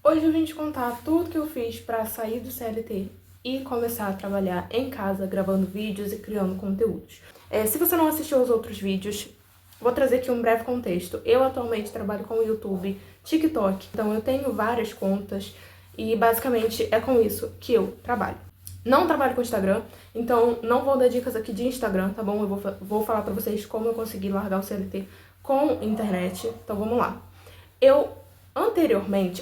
Hoje eu vim te contar tudo que eu fiz pra sair do CLT e começar a trabalhar em casa, gravando vídeos e criando conteúdos. Se você não assistiu aos outros vídeos, vou trazer aqui um breve contexto. Eu atualmente trabalho com o YouTube, TikTok, então eu tenho várias contas e basicamente é com isso que eu trabalho. Não trabalho com Instagram, então não vou dar dicas aqui de Instagram, tá bom? Eu vou falar pra vocês como eu consegui largar o CLT com internet, então vamos lá.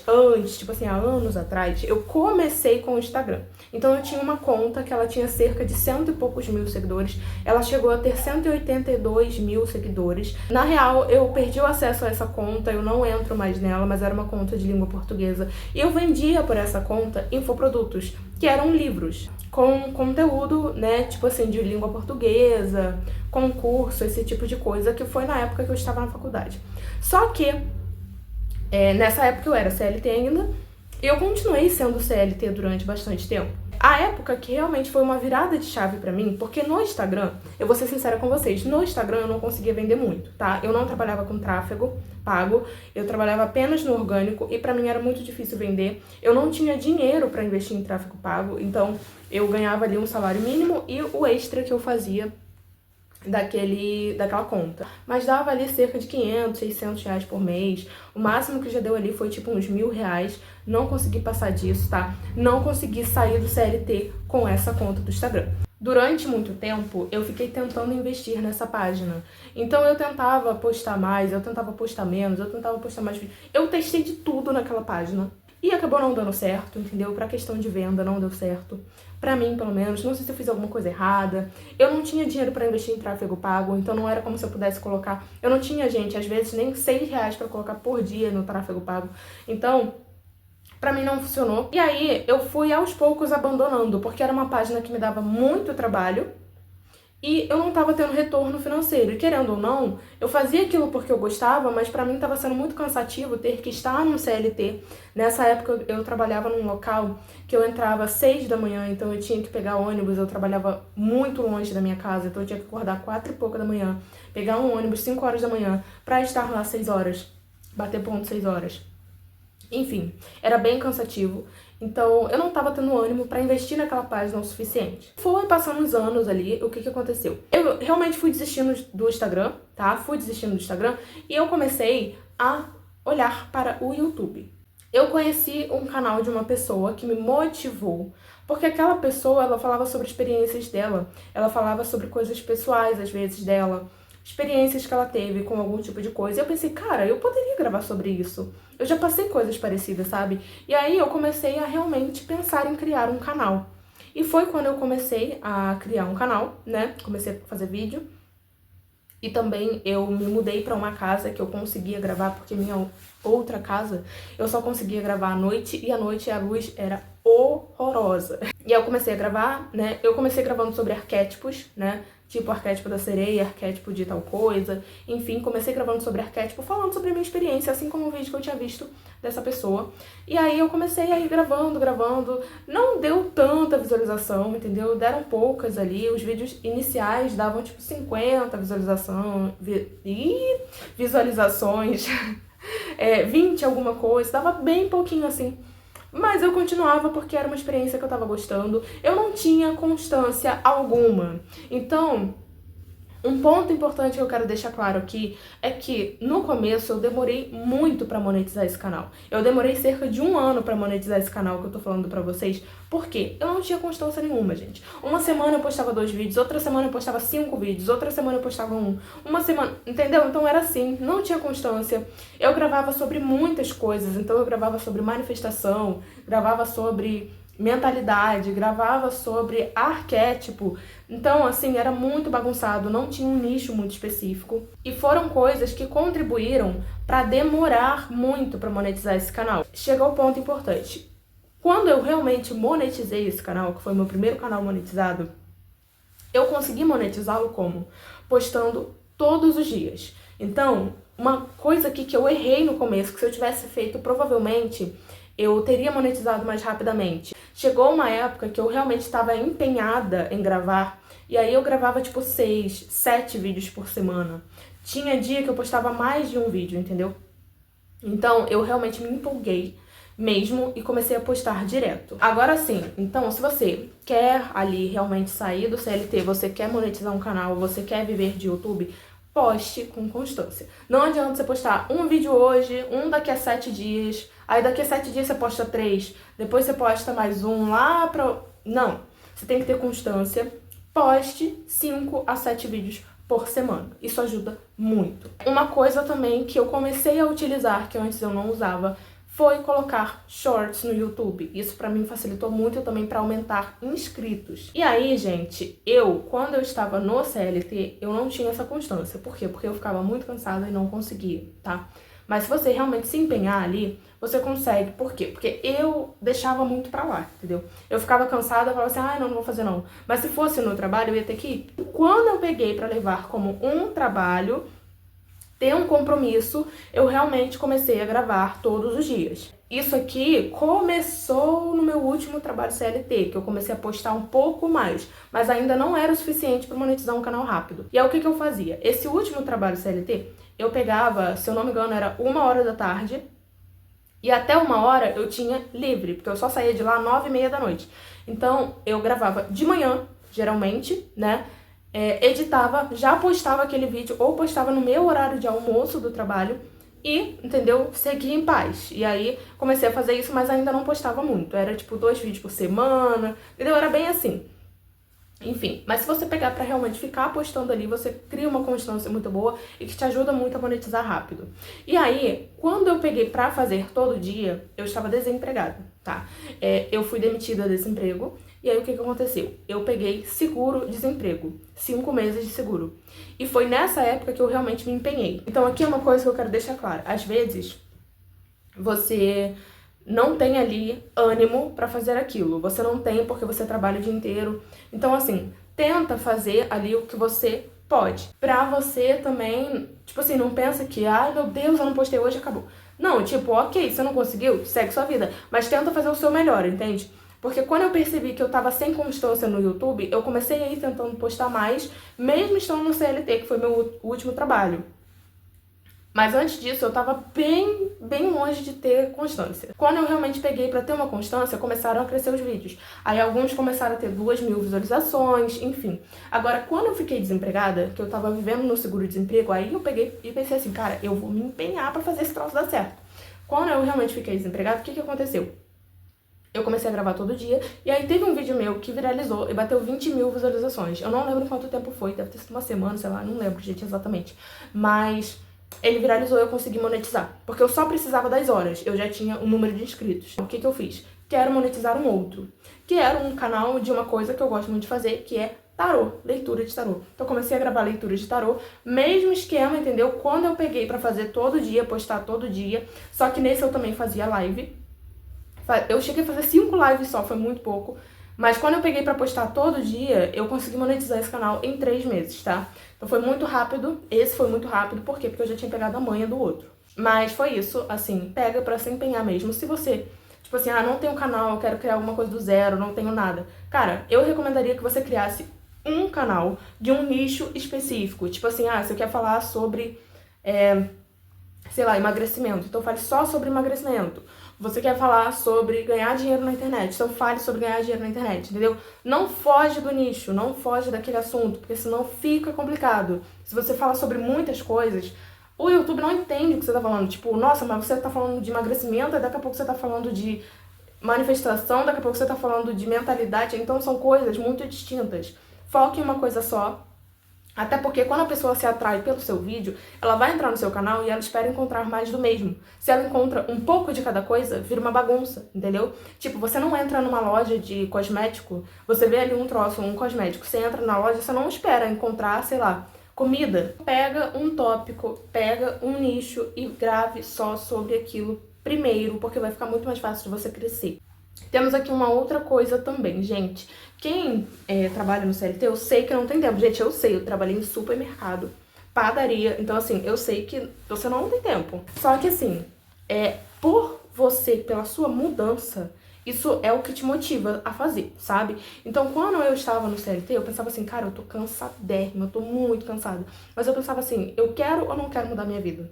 Antes, tipo assim, há anos atrás, eu comecei com o Instagram. Então eu tinha uma conta que ela tinha cerca de 100 e poucos mil seguidores. Ela chegou a ter 182 mil seguidores. Na real, eu perdi o acesso a essa conta, eu não entro mais nela, mas era uma conta de língua portuguesa. E eu vendia por essa conta infoprodutos, que eram livros com conteúdo, né, tipo assim, de língua portuguesa, concurso, esse tipo de coisa, que foi na época que eu estava na faculdade. Só que nessa época eu era CLT ainda, e eu continuei sendo CLT durante bastante tempo. A época que realmente foi uma virada de chave pra mim, porque no Instagram, eu vou ser sincera com vocês, no Instagram eu não conseguia vender muito, tá? Eu não trabalhava com tráfego pago, eu trabalhava apenas no orgânico e pra mim era muito difícil vender. Eu não tinha dinheiro pra investir em tráfego pago, então eu ganhava ali um salário mínimo e o extra que eu fazia daquela conta. Mas dava ali cerca de 500, 600 reais por mês. O máximo que já deu ali foi tipo uns R$ 1.000. Não consegui passar disso, tá? Não consegui sair do CLT com essa conta do Instagram. Durante muito tempo, eu fiquei tentando investir nessa página. Então eu tentava postar mais, eu tentava postar menos, eu tentava postar mais vídeos. Eu testei de tudo naquela página. E acabou não dando certo, entendeu? Pra questão de venda não deu certo. Pra mim, pelo menos. Não sei se eu fiz alguma coisa errada. Eu não tinha dinheiro pra investir em tráfego pago, então não era como se eu pudesse colocar... Eu não tinha, gente, às vezes nem R$ 6 pra colocar por dia no tráfego pago. Então, pra mim não funcionou. E aí, eu fui aos poucos abandonando, porque era uma página que me dava muito trabalho. E eu não tava tendo retorno financeiro. E querendo ou não, eu fazia aquilo porque eu gostava, mas pra mim tava sendo muito cansativo ter que estar no CLT. Nessa época eu trabalhava num local que eu entrava às 6 da manhã, então eu tinha que pegar ônibus, eu trabalhava muito longe da minha casa, então eu tinha que acordar 4 e pouca da manhã, pegar um ônibus 5 horas da manhã pra estar lá 6 horas, bater ponto 6 horas. Enfim, era bem cansativo, então eu não tava tendo ânimo pra investir naquela página o suficiente. Foi passando uns anos ali, o que aconteceu? Eu realmente fui desistindo do Instagram, tá? Fui desistindo do Instagram e eu comecei a olhar para o YouTube. Eu conheci um canal de uma pessoa que me motivou, porque aquela pessoa, ela falava sobre experiências dela, ela falava sobre coisas pessoais, às vezes, dela, experiências que ela teve com algum tipo de coisa. E eu pensei, cara, eu poderia gravar sobre isso. Eu já passei coisas parecidas, sabe? E aí eu comecei a realmente pensar em criar um canal. E foi quando eu comecei a criar um canal, né? Comecei a fazer vídeo. E também eu me mudei pra uma casa que eu conseguia gravar, porque minha outra casa eu só conseguia gravar à noite, e à noite a luz era horrorosa. E aí eu comecei a gravar, né? Eu comecei gravando sobre arquétipos, né? Tipo arquétipo da sereia, arquétipo de tal coisa. Enfim, comecei gravando sobre arquétipo, falando sobre a minha experiência, assim como o vídeo que eu tinha visto dessa pessoa. E aí eu comecei a ir gravando. Não deu tanta visualização, entendeu? Deram poucas ali. Os vídeos iniciais davam tipo 50 visualizações. 20 alguma coisa. Dava bem pouquinho assim. Mas eu continuava porque era uma experiência que eu tava gostando. Eu não tinha constância alguma. Então, um ponto importante que eu quero deixar claro aqui é que no começo eu demorei muito pra monetizar esse canal. Eu demorei cerca de 1 ano pra monetizar esse canal que eu tô falando pra vocês. Por quê? Eu não tinha constância nenhuma, gente. Uma semana eu postava 2 vídeos, outra semana eu postava 5 vídeos, outra semana eu postava 1. Uma semana, entendeu? Então era assim, não tinha constância. Eu gravava sobre muitas coisas, então eu gravava sobre manifestação, gravava sobre mentalidade, gravava sobre arquétipo. Então, assim, era muito bagunçado, não tinha um nicho muito específico. E foram coisas que contribuíram para demorar muito para monetizar esse canal. Chegou o ponto importante. Quando eu realmente monetizei esse canal, que foi meu primeiro canal monetizado, eu consegui monetizá-lo como? Postando todos os dias. Então, uma coisa aqui que eu errei no começo, que se eu tivesse feito, provavelmente eu teria monetizado mais rapidamente. Chegou uma época que eu realmente estava empenhada em gravar, e aí eu gravava tipo 6, 7 vídeos por semana. Tinha dia que eu postava mais de um vídeo, entendeu? Então eu realmente me empolguei mesmo e comecei a postar direto. Agora sim, então se você quer ali realmente sair do CLT, você quer monetizar um canal, você quer viver de YouTube, poste com constância. Não adianta você postar um vídeo hoje, um daqui a 7 dias, aí daqui a 7 dias você posta 3, depois você posta mais um lá pra... Não, você tem que ter constância. Poste 5 a 7 vídeos por semana. Isso ajuda muito. Uma coisa também que eu comecei a utilizar, que antes eu não usava, foi colocar shorts no YouTube. Isso pra mim facilitou muito também pra aumentar inscritos. E aí, gente, quando eu estava no CLT, eu não tinha essa constância. Por quê? Porque eu ficava muito cansada e não conseguia, tá? Mas se você realmente se empenhar ali, você consegue. Por quê? Porque eu deixava muito pra lá, entendeu? Eu ficava cansada, falava assim, não vou fazer não. Mas se fosse no trabalho, eu ia ter que ir. Quando eu peguei pra levar como um trabalho, ter um compromisso, eu realmente comecei a gravar todos os dias. Isso aqui começou no meu último trabalho CLT, que eu comecei a postar um pouco mais, mas ainda não era o suficiente para monetizar um canal rápido. E aí o que eu fazia? Esse último trabalho CLT, eu pegava, se eu não me engano, era 1h da tarde, e até 1h eu tinha livre, porque eu só saía de lá 9h30 da noite. Então, eu gravava de manhã, geralmente, né? Editava, já postava aquele vídeo, ou postava no meu horário de almoço do trabalho, e, entendeu? Seguia em paz. E aí, comecei a fazer isso, mas ainda não postava muito. Era, tipo, 2 vídeos por semana, entendeu? Era bem assim. Enfim, mas se você pegar pra realmente ficar postando ali, você cria uma constância muito boa e que te ajuda muito a monetizar rápido. E aí, quando eu peguei pra fazer todo dia, eu estava desempregada, tá? Eu fui demitida desse emprego, e aí o que aconteceu? Eu peguei seguro-desemprego, 5 meses de seguro. E foi nessa época que eu realmente me empenhei. Então aqui é uma coisa que eu quero deixar clara. Às vezes, você não tem ali ânimo pra fazer aquilo. Você não tem porque você trabalha o dia inteiro. Então, assim, tenta fazer ali o que você pode. Pra você também, tipo assim, não pensa que, ai meu Deus, eu não postei hoje, acabou. Não, tipo, ok, você não conseguiu, segue sua vida. Mas tenta fazer o seu melhor, entende? Porque quando eu percebi que eu tava sem constância no YouTube, eu comecei a ir tentando postar mais, mesmo estando no CLT, que foi meu último trabalho. Mas antes disso, eu tava bem longe de ter constância. Quando eu realmente peguei pra ter uma constância, começaram a crescer os vídeos. Aí alguns começaram a ter 2.000 visualizações, enfim. Agora, quando eu fiquei desempregada, que eu tava vivendo no seguro-desemprego, aí eu peguei e pensei assim, cara, eu vou me empenhar pra fazer esse troço dar certo. Quando eu realmente fiquei desempregada, o que aconteceu? Eu comecei a gravar todo dia, e aí teve um vídeo meu que viralizou e bateu 20.000 visualizações. Eu não lembro quanto tempo foi, deve ter sido uma semana, sei lá, não lembro, gente, exatamente. Mas ele viralizou e eu consegui monetizar, porque eu só precisava das horas, eu já tinha um número de inscritos. O que eu fiz? Quero monetizar um outro, que era um canal de uma coisa que eu gosto muito de fazer, que é tarô, leitura de tarô. Então comecei a gravar leitura de tarô, mesmo esquema, entendeu? Quando eu peguei pra fazer todo dia, postar todo dia, só que nesse eu também fazia live. Eu cheguei a fazer 5 lives só, foi muito pouco. Mas quando eu peguei pra postar todo dia, eu consegui monetizar esse canal em 3 meses, tá? Então foi muito rápido, esse foi muito rápido, por quê? Porque eu já tinha pegado a manha do outro. Mas foi isso, assim, pega pra se empenhar mesmo. Se você, tipo assim, não tenho canal, eu quero criar alguma coisa do zero, não tenho nada. Cara, eu recomendaria que você criasse um canal de um nicho específico. Tipo assim, você quer falar sobre, sei lá, emagrecimento, então fale só sobre emagrecimento. Você quer falar sobre ganhar dinheiro na internet, então fale sobre ganhar dinheiro na internet, entendeu? Não foge do nicho, não foge daquele assunto, porque senão fica complicado. Se você fala sobre muitas coisas, o YouTube não entende o que você tá falando. Tipo, nossa, mas você tá falando de emagrecimento, e daqui a pouco você tá falando de manifestação, daqui a pouco você tá falando de mentalidade, então são coisas muito distintas. Foque em uma coisa só. Até porque quando a pessoa se atrai pelo seu vídeo, ela vai entrar no seu canal e ela espera encontrar mais do mesmo. Se ela encontra um pouco de cada coisa, vira uma bagunça, entendeu? Tipo, você não entra numa loja de cosmético, você vê ali um troço, um cosmético, você entra na loja, você não espera encontrar, sei lá, comida. Pega um tópico, pega um nicho e grave só sobre aquilo primeiro, porque vai ficar muito mais fácil de você crescer. Temos aqui uma outra coisa também, gente. Quem trabalha no CLT, eu sei que não tem tempo. Gente, eu sei, eu trabalhei em supermercado, padaria. Então, assim, eu sei que você não tem tempo. Só que, assim, por você, pela sua mudança, isso é o que te motiva a fazer, sabe? Então, quando eu estava no CLT, eu pensava assim, cara, eu tô cansadérrima, eu tô muito cansada. Mas eu pensava assim, eu quero ou não quero mudar minha vida?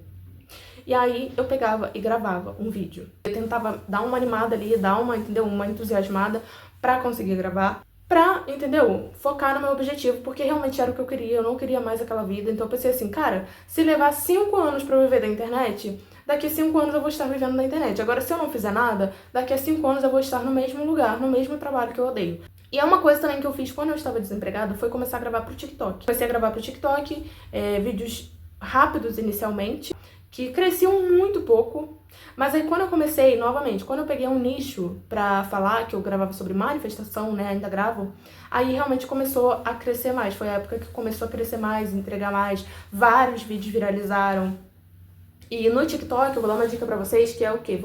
E aí eu pegava e gravava um vídeo. Eu tentava dar uma animada ali, dar uma, entendeu? Uma entusiasmada pra conseguir gravar. Pra, entendeu? Focar no meu objetivo, porque realmente era o que eu queria, eu não queria mais aquela vida. Então eu pensei assim, cara, se levar 5 anos pra eu viver da internet, daqui a 5 anos eu vou estar vivendo da internet. Agora, se eu não fizer nada, daqui a 5 anos eu vou estar no mesmo lugar, no mesmo trabalho que eu odeio. E é uma coisa também que eu fiz quando eu estava desempregada, foi começar a gravar pro TikTok. Comecei a gravar pro TikTok, vídeos rápidos inicialmente, que cresciam muito pouco. Mas aí quando eu comecei, novamente, quando eu peguei um nicho pra falar, que eu gravava sobre manifestação, né, ainda gravo, aí realmente começou a crescer mais. Foi a época que começou a crescer mais, entregar mais, vários vídeos viralizaram. E no TikTok eu vou dar uma dica pra vocês, que é o quê?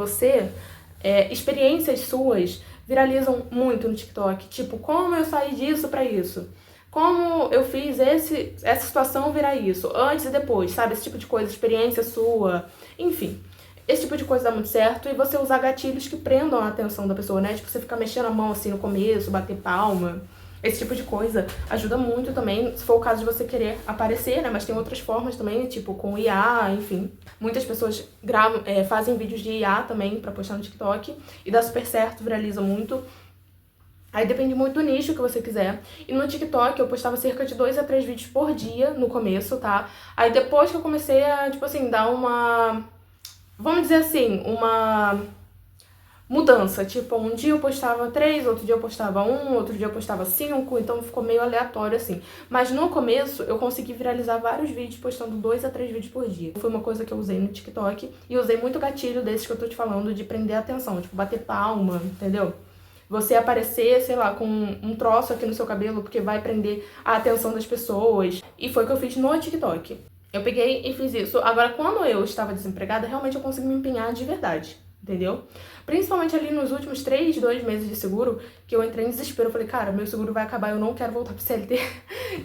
Experiências suas viralizam muito no TikTok. Tipo, como eu saí disso pra isso? Como eu fiz essa situação virar isso? Antes e depois, sabe? Esse tipo de coisa, experiência sua, enfim. Esse tipo de coisa dá muito certo, e você usar gatilhos que prendam a atenção da pessoa, né? Tipo, você ficar mexendo a mão assim no começo, bater palma. Esse tipo de coisa ajuda muito também, se for o caso de você querer aparecer, né? Mas tem outras formas também, tipo com IA, enfim. Muitas pessoas fazem vídeos de IA também pra postar no TikTok e dá super certo, viraliza muito. Aí depende muito do nicho que você quiser. E no TikTok eu postava cerca de 2 a 3 vídeos por dia no começo, tá? Aí depois que eu comecei a, tipo assim, dar uma... Vamos dizer assim, uma mudança. Tipo, um dia eu postava 3, outro dia eu postava 1, outro dia eu postava 5, então ficou meio aleatório assim. Mas no começo eu consegui viralizar vários vídeos postando 2 a 3 vídeos por dia. Foi uma coisa que eu usei no TikTok e usei muito gatilho desses que eu tô te falando de prender a atenção, tipo bater palma, entendeu? Você aparecer, sei lá, com um troço aqui no seu cabelo porque vai prender a atenção das pessoas. E foi o que eu fiz no TikTok. Eu peguei e fiz isso. Agora, quando eu estava desempregada, realmente eu consegui me empenhar de verdade, entendeu? Principalmente ali nos últimos 2 meses de seguro, que eu entrei em desespero. Eu falei, cara, meu seguro vai acabar, eu não quero voltar pro CLT.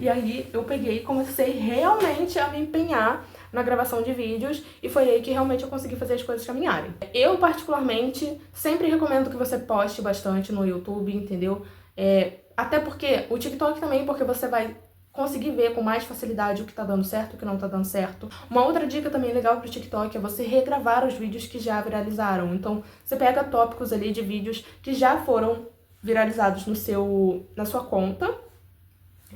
E aí eu peguei e comecei realmente a me empenhar na gravação de vídeos, e foi aí que realmente eu consegui fazer as coisas caminharem. Eu, particularmente, sempre recomendo que você poste bastante no YouTube, entendeu? Até porque o TikTok também, porque você vai conseguir ver com mais facilidade o que tá dando certo e o que não tá dando certo. Uma outra dica também legal pro TikTok é você regravar os vídeos que já viralizaram. Então, você pega tópicos ali de vídeos que já foram viralizados na sua conta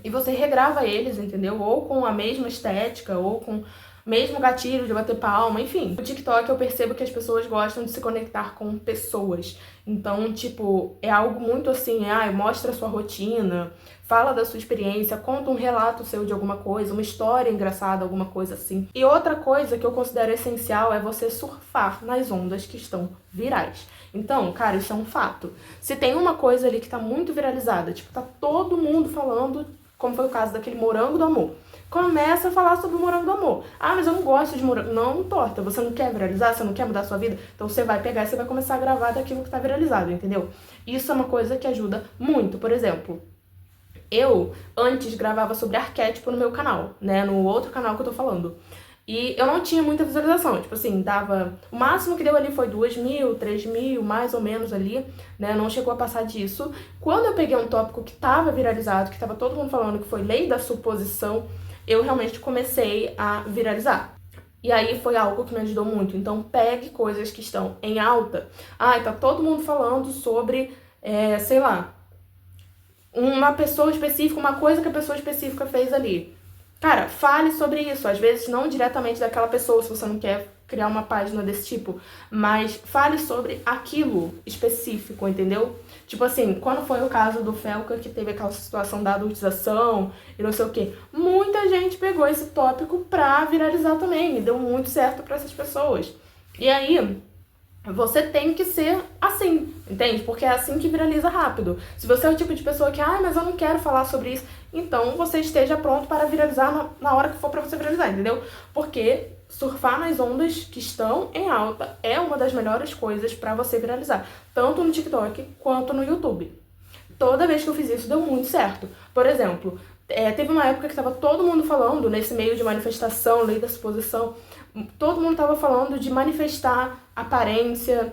e você regrava eles, entendeu? Ou com a mesma estética, ou com mesmo gatilho de bater palma, enfim. No TikTok eu percebo que as pessoas gostam de se conectar com pessoas. Então, tipo, é algo muito assim, mostra a sua rotina, fala da sua experiência, conta um relato seu de alguma coisa, uma história engraçada, alguma coisa assim. E outra coisa que eu considero essencial é você surfar nas ondas que estão virais. Então, cara, isso é um fato. Se tem uma coisa ali que tá muito viralizada, tipo, tá todo mundo falando, como foi o caso daquele morango do amor. Começa a falar sobre o morango do amor. Ah, mas eu não gosto de morango. Não importa, você não quer viralizar, você não quer mudar a sua vida, então você vai pegar e você vai começar a gravar daquilo que tá viralizado, entendeu? Isso é uma coisa que ajuda muito. Por exemplo, eu antes gravava sobre arquétipo no meu canal, né, no outro canal que eu tô falando. E eu não tinha muita visualização, tipo assim, dava... O máximo que deu ali foi 2.000, 3.000, mais ou menos ali, né, não chegou a passar disso. Quando eu peguei um tópico que tava viralizado, que tava todo mundo falando que foi lei da suposição, eu realmente comecei a viralizar. E aí foi algo que me ajudou muito. Então pegue coisas que estão em alta. Tá todo mundo falando sobre, sei lá, uma pessoa específica, uma coisa que a pessoa específica fez ali. Cara, fale sobre isso, às vezes não diretamente daquela pessoa, se você não quer criar uma página desse tipo, mas fale sobre aquilo específico, entendeu? Tipo assim, quando foi o caso do Felca, que teve aquela situação da adultização e não sei o quê, muita gente pegou esse tópico pra viralizar também, e deu muito certo pra essas pessoas. E aí, você tem que ser assim, entende? Porque é assim que viraliza rápido. Se você é o tipo de pessoa que, mas eu não quero falar sobre isso, então você esteja pronto para viralizar na hora que for pra você viralizar, entendeu? Porque surfar nas ondas que estão em alta é uma das melhores coisas pra você viralizar, tanto no TikTok quanto no YouTube. Toda vez que eu fiz isso, deu muito certo. Por exemplo, teve uma época que tava todo mundo falando, nesse meio de manifestação, lei da suposição, todo mundo tava falando de manifestar aparência,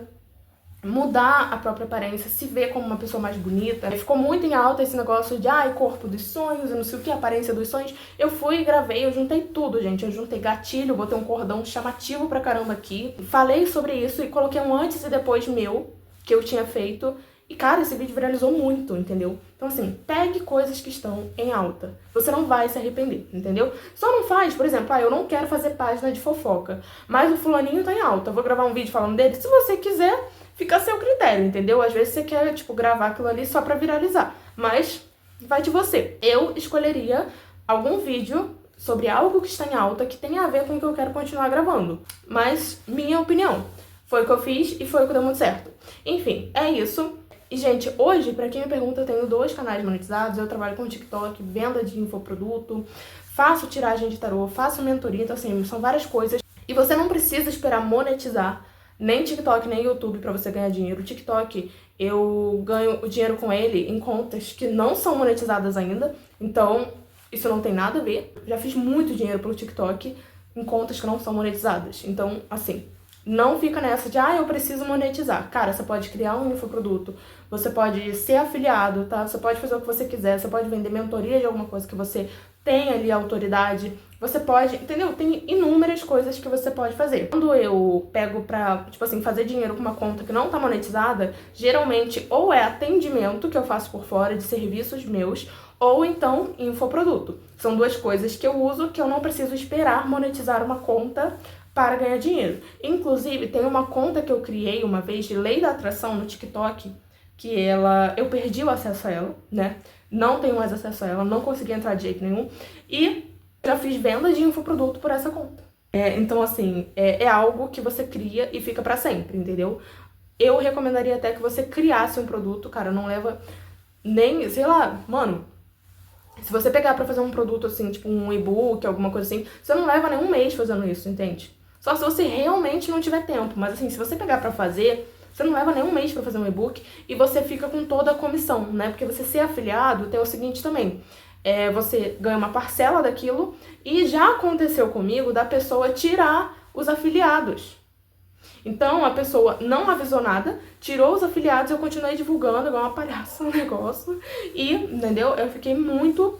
mudar a própria aparência, se ver como uma pessoa mais bonita. Ficou muito em alta esse negócio de, ai, corpo dos sonhos, eu não sei o que, aparência dos sonhos. Eu fui e gravei, eu juntei tudo, gente. Eu juntei gatilho, botei um cordão chamativo pra caramba aqui. Falei sobre isso e coloquei um antes e depois meu, que eu tinha feito. E, cara, esse vídeo viralizou muito, entendeu? Então, assim, pegue coisas que estão em alta. Você não vai se arrepender, entendeu? Só não faz, por exemplo, eu não quero fazer página de fofoca, mas o fulaninho tá em alta. Eu vou gravar um vídeo falando dele. Se você quiser, fica a seu critério, entendeu? Às vezes você quer, tipo, gravar aquilo ali só pra viralizar. Mas vai de você. Eu escolheria algum vídeo sobre algo que está em alta que tenha a ver com o que eu quero continuar gravando. Mas, minha opinião. Foi o que eu fiz e foi o que deu muito certo. Enfim, é isso. E, gente, hoje, pra quem me pergunta, eu tenho 2 canais monetizados, eu trabalho com TikTok, venda de infoproduto, faço tiragem de tarô, faço mentoria, então, assim, são várias coisas. E você não precisa esperar monetizar nem TikTok, nem YouTube pra você ganhar dinheiro. O TikTok, eu ganho o dinheiro com ele em contas que não são monetizadas ainda, então isso não tem nada a ver. Já fiz muito dinheiro pelo TikTok em contas que não são monetizadas, então, assim... Não fica nessa de, eu preciso monetizar. Cara, você pode criar um infoproduto, você pode ser afiliado, tá? Você pode fazer o que você quiser, você pode vender mentoria de alguma coisa que você tem ali autoridade. Você pode, entendeu? Tem inúmeras coisas que você pode fazer. Quando eu pego pra, tipo assim, fazer dinheiro com uma conta que não tá monetizada, geralmente ou é atendimento que eu faço por fora de serviços meus, ou então infoproduto. São 2 coisas que eu uso que eu não preciso esperar monetizar uma conta para ganhar dinheiro. Inclusive, tem uma conta que eu criei uma vez de lei da atração no TikTok, que eu perdi o acesso a ela, né? Não tenho mais acesso a ela, não consegui entrar de jeito nenhum. E já fiz venda de infoproduto por essa conta. Então, assim, é algo que você cria e fica pra sempre, entendeu? Eu recomendaria até que você criasse um produto, cara, não leva nem, sei lá, mano... Se você pegar pra fazer um produto assim, tipo um e-book, alguma coisa assim, você não leva nem um mês fazendo isso, entende? Só se você realmente não tiver tempo. Mas assim, se você pegar pra fazer, você não leva nem um mês pra fazer um e-book e você fica com toda a comissão, né? Porque você ser afiliado tem o seguinte também. Você ganha uma parcela daquilo e já aconteceu comigo da pessoa tirar os afiliados. Então, a pessoa não avisou nada, tirou os afiliados, eu continuei divulgando, igual uma palhaça no negócio. E, entendeu? Eu fiquei muito...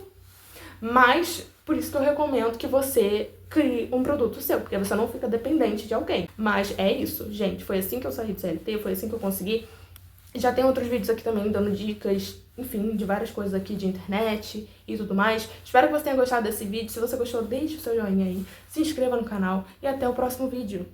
Mas, por isso que eu recomendo que você crie um produto seu, porque você não fica dependente de alguém. Mas é isso, gente. Foi assim que eu saí do CLT, foi assim que eu consegui. Já tem outros vídeos aqui também dando dicas, enfim, de várias coisas aqui de internet e tudo mais. Espero que você tenha gostado desse vídeo. Se você gostou, deixe o seu joinha aí, se inscreva no canal e até o próximo vídeo.